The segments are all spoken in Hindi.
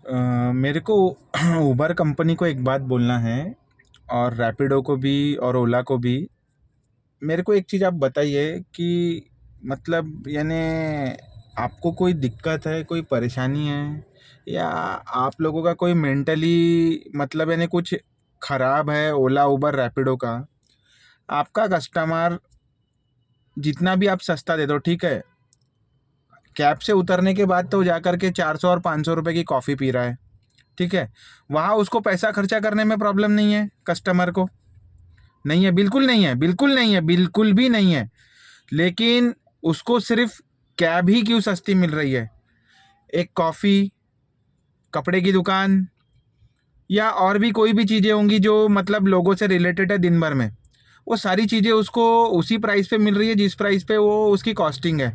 मेरे को उबर कंपनी को एक बात बोलना है, और रैपिडो को भी और ओला को भी। मेरे को एक चीज़ आप बताइए कि मतलब यानी आपको कोई दिक्कत है, कोई परेशानी है, या आप लोगों का कोई मेंटली मतलब यानी कुछ खराब है ओला उबर रैपिडो का। आपका कस्टमर जितना भी आप सस्ता दे दो, ठीक है, कैब से उतरने के बाद तो जाकर के 400 और 500 रुपए की कॉफ़ी पी रहा है, ठीक है। वहाँ उसको पैसा खर्चा करने में प्रॉब्लम नहीं है, कस्टमर को नहीं है, बिल्कुल नहीं है, बिल्कुल नहीं है, बिल्कुल भी नहीं है। लेकिन उसको सिर्फ कैब ही क्यों सस्ती मिल रही है? एक कॉफ़ी, कपड़े की दुकान, या और भी कोई भी चीज़ें होंगी जो मतलब लोगों से रिलेटेड है दिन भर में, वो सारी चीज़ें उसको उसी प्राइस पे मिल रही है जिस प्राइस पे वो उसकी कॉस्टिंग है।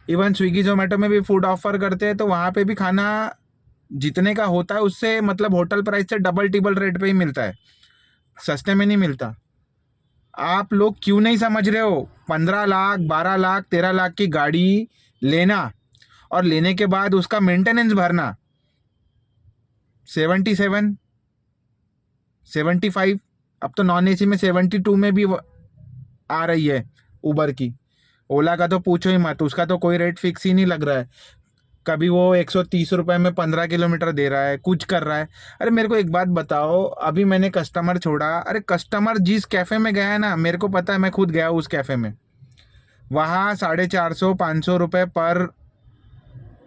इवन स्विगी जोमेटो में भी फूड ऑफर करते हैं तो वहाँ पे भी खाना जितने का होता है उससे मतलब होटल प्राइस से डबल टिबल रेट पे ही मिलता है, सस्ते में नहीं मिलता। आप लोग क्यों नहीं समझ रहे हो? 15 लाख, 12 लाख, 13 लाख की गाड़ी लेना और लेने के बाद उसका मेंटेनेंस भरना 77, 75, अब तो नॉन एसी में 72 में भी आ रही है उबर की। ओला का तो पूछो ही मत, उसका तो कोई रेट फिक्स ही नहीं लग रहा है। कभी वो 130 रुपए में 15 किलोमीटर दे रहा है, कुछ कर रहा है। अरे मेरे को एक बात बताओ, अभी मैंने कस्टमर छोड़ा, अरे कस्टमर जिस कैफ़े में गया है ना, मेरे को पता है, मैं खुद गया हूँ उस कैफ़े में। वहाँ 450 500 रुपये पर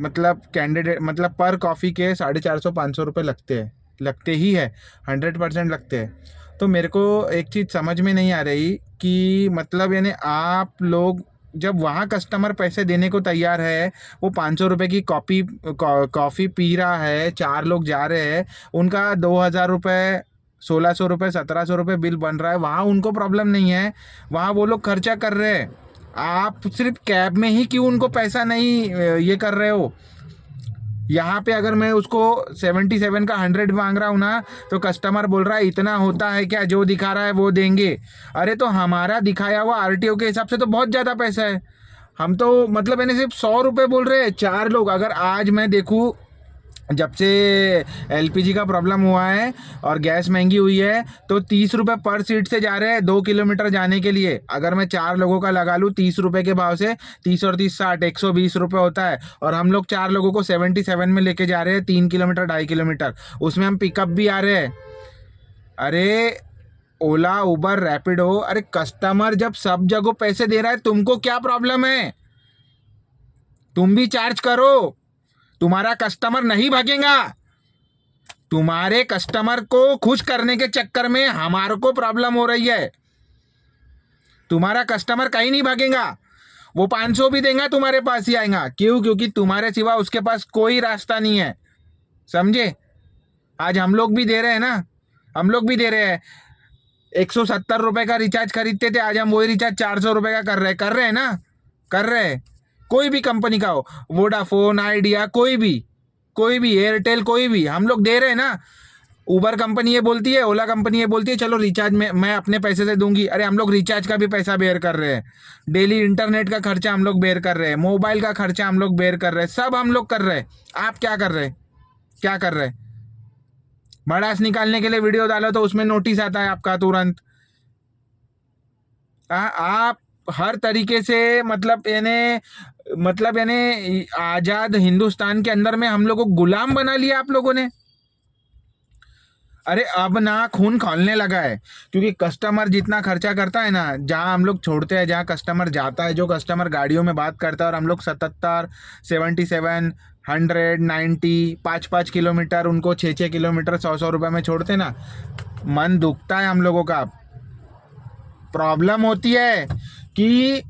मतलब कैंडिडेट, मतलब पर कॉफ़ी के 450 500 रुपये लगते हैं, लगते ही है, 100% लगते हैं। तो मेरे को एक चीज़ समझ में नहीं आ रही कि मतलब यानी आप लोग जब वहाँ कस्टमर पैसे देने को तैयार है, वो 500 रुपये की कॉफ़ी पी रहा है, 4 लोग जा रहे हैं, उनका 2000 रुपये, 1600 रुपये, 1700 रुपये बिल बन रहा है, वहाँ उनको प्रॉब्लम नहीं है, वहाँ वो लोग खर्चा कर रहे हैं। आप सिर्फ कैब में ही क्यों उनको पैसा नहीं ये कर रहे हो? यहाँ पे अगर मैं उसको 77 का 100 मांग रहा हूँ ना, तो कस्टमर बोल रहा है इतना होता है क्या, जो दिखा रहा है वो देंगे। अरे तो हमारा दिखाया हुआ आरटीओ के हिसाब से तो बहुत ज़्यादा पैसा है। हम तो मतलब मैंने सिर्फ 100 रुपये बोल रहे हैं, 4 लोग। अगर आज मैं देखूँ, जब से एलपीजी का प्रॉब्लम हुआ है और गैस महंगी हुई है, तो 30 रुपये पर सीट से जा रहे हैं 2 किलोमीटर जाने के लिए। अगर मैं 4 लोगों का लगा लूँ 30 रुपये के भाव से, 30 और 30 60, 120 रुपये होता है। और हम लोग 4 लोगों को 77 में लेके जा रहे हैं, 3 किलोमीटर 2.5 किलोमीटर, उसमें हम पिकअप भी आ रहे हैं। अरे ओला उबर रैपिडो, अरे कस्टमर जब सब जगह पैसे दे रहा है, तुमको क्या प्रॉब्लम है? तुम भी चार्ज करो, तुम्हारा कस्टमर नहीं भागेगा। तुम्हारे कस्टमर को खुश करने के चक्कर में हमारे को प्रॉब्लम हो रही है। तुम्हारा कस्टमर कहीं नहीं भागेगा, वो 500 भी देगा तुम्हारे पास ही आएगा। क्यों? क्योंकि तुम्हारे सिवा उसके पास कोई रास्ता नहीं है, समझे? आज हम लोग भी दे रहे हैं ना, हम लोग भी दे रहे हैं। 170 रुपए का रिचार्ज खरीदते थे, आज हम वही रिचार्ज 400 रुपए का कर रहे हैं ना, कर रहे हैं। कोई भी कंपनी का हो, वोडाफोन, आइडिया, कोई भी एयरटेल, कोई भी, हम लोग दे रहे हैं ना। उबर कंपनी ये बोलती है, ओला कंपनी ये बोलती है चलो रिचार्ज में मैं अपने पैसे से दूंगी। अरे हम लोग रिचार्ज का भी पैसा बेयर कर रहे हैं, डेली इंटरनेट का खर्चा हम लोग बेयर कर रहे हैं, मोबाइल का खर्चा हम लोग बेयर कर रहे हैं, सब हम लोग कर रहे हैं। आप क्या कर रहे हैं? क्या कर रहे हैं? भड़ास निकालने के लिए वीडियो डालो तो उसमें नोटिस आता है आपका तुरंत। आप हर तरीके से मतलब यानी आजाद हिंदुस्तान के अंदर में हम लोग को गुलाम बना लिया आप लोगों ने। अरे अब ना खून खौलने लगा है, क्योंकि कस्टमर जितना खर्चा करता है ना, जहाँ हम लोग छोड़ते हैं, जहाँ कस्टमर जाता है, जो कस्टमर गाड़ियों में बात करता है, और हम लोग 77, 77, 100, 90, 5 5 किलोमीटर उनको 6 6 किलोमीटर 100 100 रुपये में छोड़ते ना, मन दुखता है हम लोगों का। प्रॉब्लम होती है कि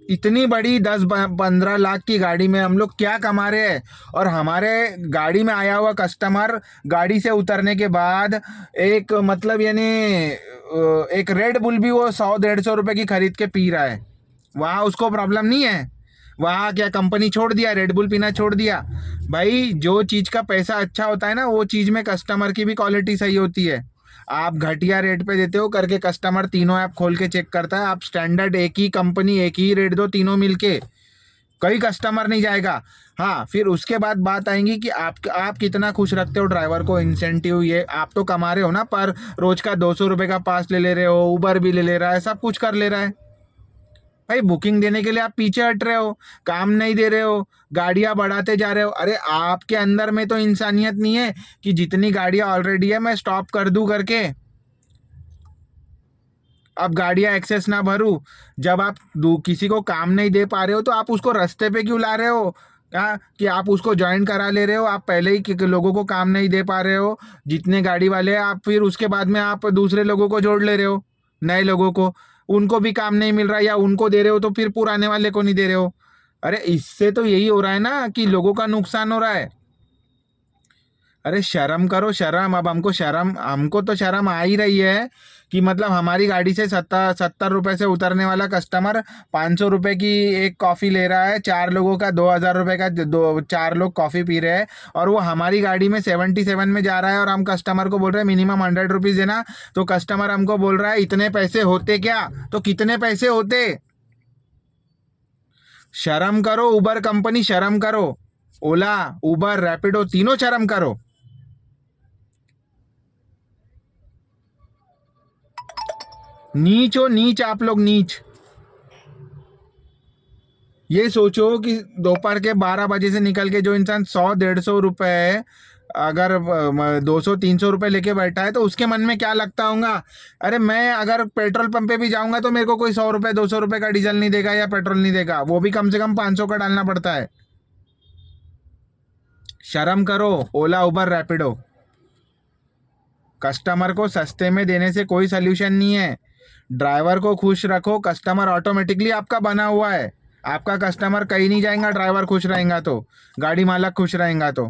इतनी बड़ी 10 15 लाख की गाड़ी में हम लोग क्या कमा रहे हैं, और हमारे गाड़ी में आया हुआ कस्टमर गाड़ी से उतरने के बाद एक मतलब यानी एक रेड बुल भी वो 100 150 रुपए की खरीद के पी रहा है। वहाँ उसको प्रॉब्लम नहीं है? वहाँ क्या कंपनी छोड़ दिया, रेड बुल पीना छोड़ दिया? भाई जो चीज़ का पैसा अच्छा होता है ना, वो चीज़ में कस्टमर की भी क्वालिटी सही होती है। आप घटिया रेट पे देते हो करके कस्टमर तीनों ऐप खोल के चेक करता है। आप स्टैंडर्ड एक ही कंपनी एक ही रेट दो तीनों मिलके, कोई कस्टमर नहीं जाएगा। हाँ, फिर उसके बाद बात आएंगी कि आप कितना खुश रखते हो ड्राइवर को, इंसेंटिव ये आप तो कमा रहे हो ना, पर रोज का 200 रुपये का पास ले ले रहे हो, उबर भी ले ले रहा है, सब कुछ कर ले रहा है। भाई बुकिंग देने के लिए आप पीछे हट रहे हो, काम नहीं दे रहे हो, गाड़ियां बढ़ाते जा रहे हो। अरे आपके अंदर में तो इंसानियत नहीं है कि जितनी गाड़ियां ऑलरेडी है मैं स्टॉप कर दूं करके, अब गाड़ियां एक्सेस ना भरूं। जब आप किसी को काम नहीं दे पा रहे हो तो आप उसको रास्ते पे क्यों ला रहे हो? हाँ, कि आप उसको ज्वाइन करा ले रहे हो, आप पहले ही लोगों को काम नहीं दे पा रहे हो, जितने गाड़ी वाले हैं आप, फिर उसके बाद में आप दूसरे लोगों को जोड़ ले रहे हो, नए लोगों को, उनको भी काम नहीं मिल रहा, या उनको दे रहे हो तो फिर पुराने वाले को नहीं दे रहे हो। अरे इससे तो यही हो रहा है ना कि लोगों का नुकसान हो रहा है। अरे शर्म करो, शर्म। अब हमको तो शर्म आ ही रही है कि मतलब हमारी गाड़ी से 70 70 रुपए से उतरने वाला कस्टमर 500 रुपए की एक कॉफ़ी ले रहा है, 4 लोगों का 2000 रुपए का, 4 लोग कॉफ़ी पी रहे हैं, और वो हमारी गाड़ी में 77 में जा रहा है, और हम कस्टमर को बोल रहे हैं मिनिमम 100 रुपीज़ देना। तो कस्टमर हमको बोल रहा है इतने पैसे होते क्या? तो कितने पैसे होते? शर्म करो उबर कंपनी, शर्म करो। ओला, उबर, रैपिडो, तीनों शर्म करो। नीच हो, नीच, आप लोग नीच। ये सोचो कि दोपहर के 12 बजे से निकल के जो इंसान 100 150 रुपए अगर 200 300 रुपए लेके बैठा है तो उसके मन में क्या लगता होगा? अरे मैं अगर पेट्रोल पंप पे भी जाऊंगा तो मेरे को कोई 100 रुपए 200 रुपए का डीजल नहीं देगा या पेट्रोल नहीं देगा, वो भी कम से कम 500 का डालना पड़ता है। शर्म करो ओला, उबर, रैपिडो। कस्टमर को सस्ते में देने से कोई सोल्यूशन नहीं है। ड्राइवर को खुश रखो, कस्टमर ऑटोमेटिकली आपका बना हुआ है। आपका कस्टमर कहीं नहीं जाएगा, ड्राइवर खुश रहेगा तो, गाड़ी मालक खुश रहेगा तो।